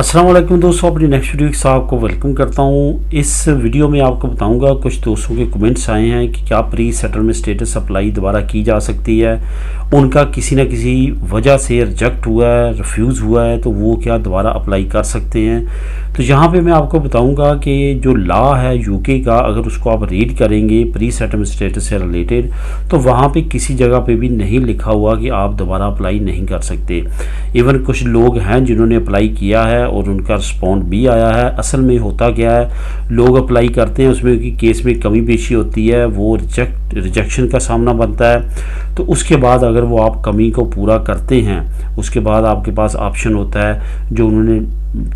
अस्सलाम वालेकुम दोस्तों, अपनी नेक्स्ट वीडियो के साथ आपको वेलकम करता हूं। इस वीडियो में आपको बताऊंगा, कुछ दोस्तों के कमेंट्स आए हैं कि क्या प्री सेटलमेंट स्टेटस अप्लाई दोबारा की जा सकती है। उनका किसी न किसी वजह से रिजेक्ट हुआ है, रिफ्यूज़ हुआ है, तो वो क्या दोबारा अप्लाई कर सकते हैं। तो यहाँ पे मैं आपको बताऊंगा कि जो लॉ है यूके का, अगर उसको आप रीड करेंगे प्री सेटलमेंट स्टेटस से रिलेटेड, तो वहाँ पे किसी जगह पे भी नहीं लिखा हुआ कि आप दोबारा अप्लाई नहीं कर सकते। इवन कुछ लोग हैं जिन्होंने अप्लाई किया है और उनका रिस्पॉन्ड भी आया है। असल में होता क्या है, लोग अप्लाई करते हैं, उसमें कि केस में कमी पेशी होती है, वो रिजेक्शन का सामना बनता है। तो उसके बाद अगर वो आप कमी को पूरा करते हैं, उसके बाद आपके पास ऑप्शन होता है जो उन्होंने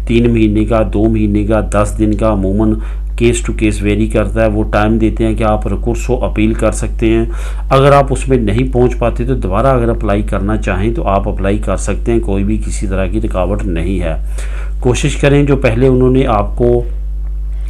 3 महीने का, 2 महीने का, 10 दिन का, अमूमन केस टू केस वेरी करता है, वो टाइम देते हैं कि आप रिकॉर्स को अपील कर सकते हैं। अगर आप उसमें नहीं पहुंच पाते तो दोबारा अगर अप्लाई करना चाहें तो आप अप्लाई कर सकते हैं, कोई भी किसी तरह की रुकावट नहीं है। कोशिश करें, जो पहले उन्होंने आपको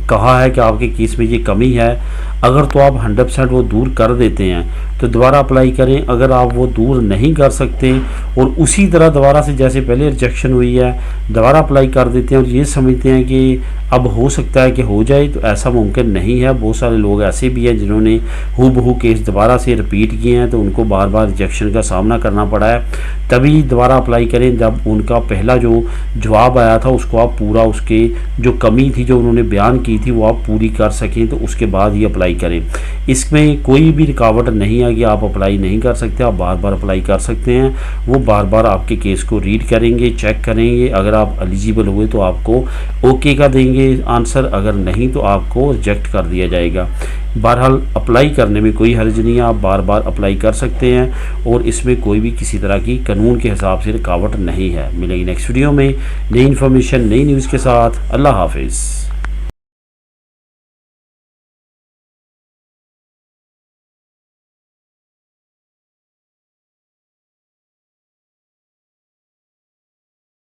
कहा है कि आपके केस में ये कमी है, अगर तो आप 100% वो दूर कर देते हैं तो दोबारा अप्लाई करें। अगर आप वो दूर नहीं कर सकते और उसी तरह दोबारा से जैसे पहले रिजेक्शन हुई है दोबारा अप्लाई कर देते हैं और ये समझते हैं कि अब हो सकता है कि हो जाए, तो ऐसा मुमकिन नहीं है। बहुत सारे लोग ऐसे भी हैं जिन्होंने हूबहू केस दोबारा से रिपीट किए हैं, तो उनको बार बार रिजेक्शन का सामना करना पड़ा है। तभी दोबारा अप्लाई करें जब उनका पहला जो जवाब आया था उसको आप पूरा, उसके जो कमी थी जो उन्होंने बयान की थी वो आप पूरी कर सकें, तो उसके बाद ही अप्लाई करें। इसमें कोई भी रुकावट नहीं है कि आप अप्लाई नहीं कर सकते, आप बार बार अप्लाई कर सकते हैं। वो बार बार आपके केस को रीड करेंगे, चेक करेंगे। अगर आप एलिजिबल हुए तो आपको ओके का देंगे आंसर, अगर नहीं तो आपको रिजेक्ट कर दिया जाएगा। बहरहाल अप्लाई करने में कोई हर्ज नहीं है, आप बार बार अप्लाई कर सकते हैं और इसमें कोई भी किसी तरह की कानून के हिसाब से रुकावट नहीं है। मिलेगी नेक्स्ट वीडियो में नई इन्फॉर्मेशन, नई न्यूज़ के साथ। अल्लाह हाफिज़।